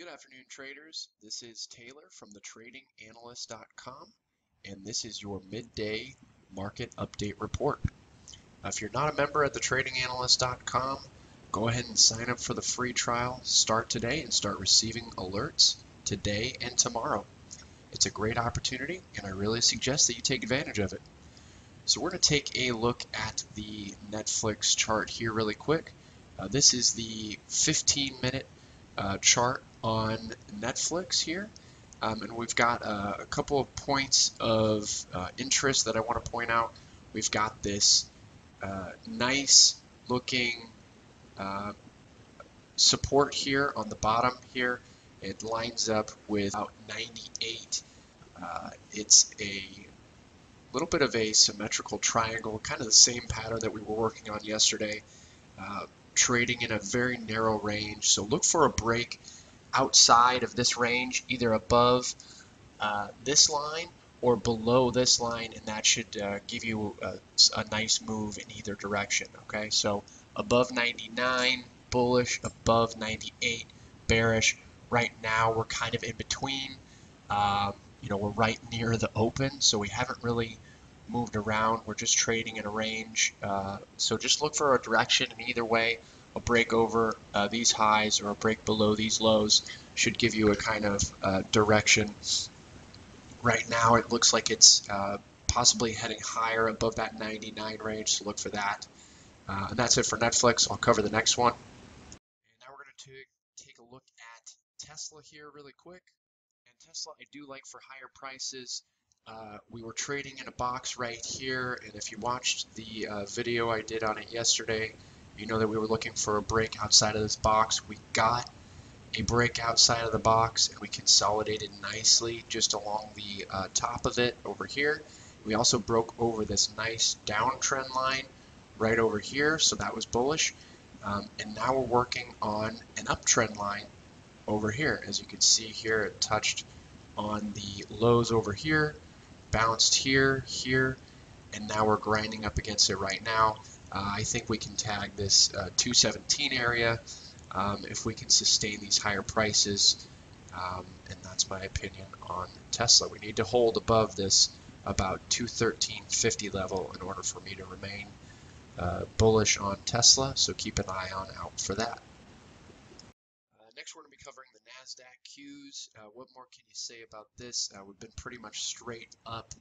Good afternoon, traders. This is Taylor from thetradinganalyst.com, and this is your midday market update report. If you're not a member at thetradinganalyst.com, go ahead and sign up for the free trial. Start today and start receiving alerts today and tomorrow. It's a great opportunity, and I really suggest that you take advantage of it. So we're going to take a look at the Netflix chart here really quick. This is the 15-minute chart on Netflix here, and we've got a couple of points of interest that I want to point out. We've got this nice looking support here on the bottom here. It lines up with about 98. It's a little bit of a symmetrical triangle, kind of the same pattern that we were working on yesterday, trading in a very narrow range. So look for a break outside of this range, either above this line or below this line, and that should give you a nice move in either direction. Okay, so above 99 bullish, above 98 bearish. Right now we're kind of in between. We're right near the open, so we haven't really moved around. We're just trading in a range. So just look for a direction, and either way, a break over these highs or a break below these lows should give you a kind of direction. Right now it looks like it's possibly heading higher above that 99 range, so look for that. And that's it for Netflix. I'll cover the next one. And now we're going to take a look at Tesla here really quick. And Tesla, I do like for higher prices. We were trading in a box right here, and if you watched the video I did on it yesterday, you know that we were looking for a break outside of this box. We got a break outside of the box, and we consolidated nicely just along the top of it over here. We also broke over this nice downtrend line right over here, so that was bullish. And now we're working on an uptrend line over here. As you can see here, it touched on the lows over here, bounced here, and now we're grinding up against it right now. I think we can tag this 217 area if we can sustain these higher prices, and that's my opinion on Tesla. We need to hold above this about 213.50 level in order for me to remain bullish on Tesla, so keep an eye out for that. Next, we're going to be covering the Nasdaq Qs. What more can you say about this? We've been pretty much straight up.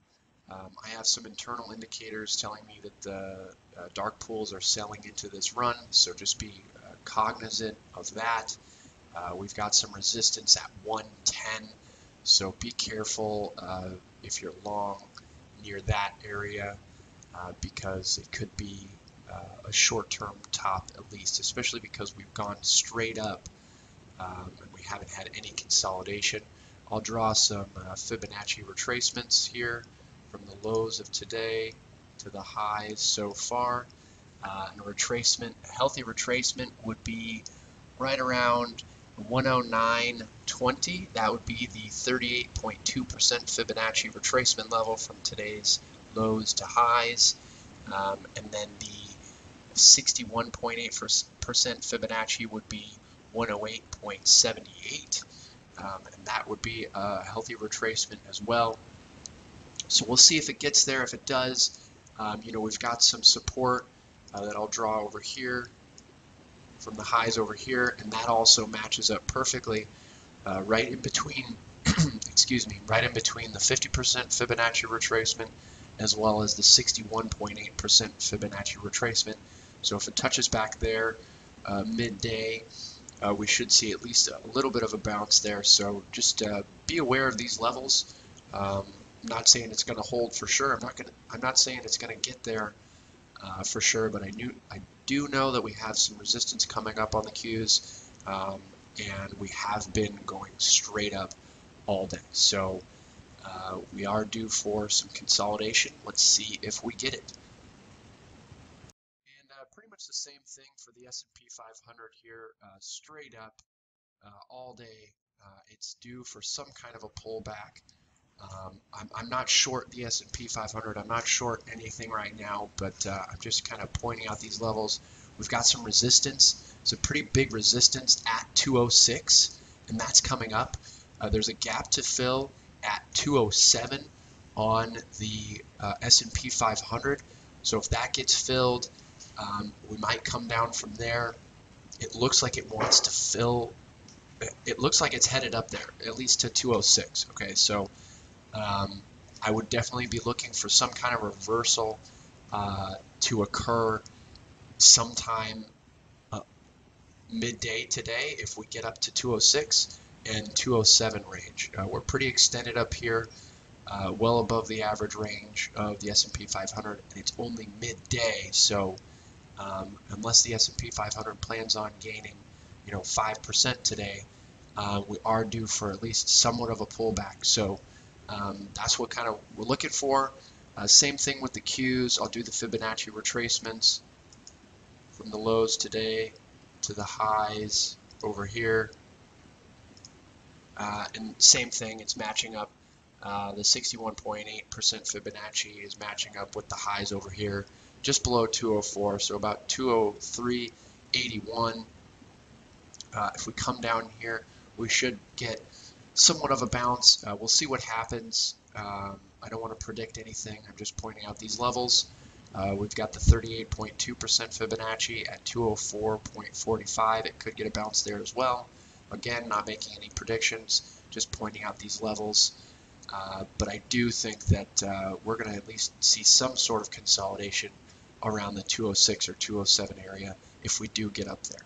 I have some internal indicators telling me that the dark pools are selling into this run, so just be cognizant of that. We've got some resistance at 110, so be careful if you're long near that area, because it could be a short-term top at least, especially because we've gone straight up and we haven't had any consolidation. I'll draw some Fibonacci retracements here from the lows of today to the highs so far. And a healthy retracement would be right around 109.20. That would be the 38.2% Fibonacci retracement level from today's lows to highs. And then the 61.8% Fibonacci would be 108.78. And that would be a healthy retracement as well. So we'll see if it gets there. If it does, we've got some support that I'll draw over here from the highs over here, and that also matches up perfectly right in between right in between the 50% Fibonacci retracement as well as the 61.8% Fibonacci retracement. So if it touches back there midday, we should see at least a little bit of a bounce there. So just be aware of these levels. I'm not saying it's going to hold for sure. I'm not saying it's going to get there for sure, but I do know that we have some resistance coming up on the Qs, and we have been going straight up all day. So we are due for some consolidation. Let's see if we get it. And pretty much the same thing for the S&P 500 here, straight up all day. It's due for some kind of a pullback. I'm not short the S&P 500. I'm not short anything right now, but I'm just kind of pointing out these levels. We've got some resistance. It's a pretty big resistance at 206, and that's coming up. There's a gap to fill at 207 on the S&P 500. So if that gets filled, we might come down from there. It looks like it wants to fill. It looks like it's headed up there, at least to 206. Okay, so I would definitely be looking for some kind of reversal to occur sometime midday today if we get up to 206 and 207 range. We're pretty extended up here, well above the average range of the S&P 500, and it's only midday, so unless the S&P 500 plans on gaining 5% today, we are due for at least somewhat of a pullback. So that's what kind of we're looking for. Same thing with the Qs. I'll do the Fibonacci retracements from the lows today to the highs over here. And same thing, it's matching up. The 61.8% Fibonacci is matching up with the highs over here, just below 204, so about 203.81. If we come down here, we should get somewhat of a bounce. We'll see what happens. I don't want to predict anything. I'm just pointing out these levels. We've got the 38.2% Fibonacci at 204.45. It could get a bounce there as well. Again, not making any predictions, just pointing out these levels. But I do think that we're going to at least see some sort of consolidation around the 206 or 207 area if we do get up there.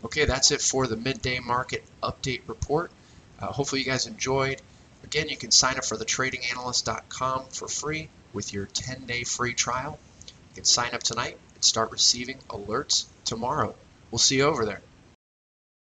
Okay, that's it for the midday market update report. Hopefully you guys enjoyed. Again, you can sign up for the tradinganalyst.com for free with your 10-day free trial. You can sign up tonight and start receiving alerts tomorrow. We'll see you over there.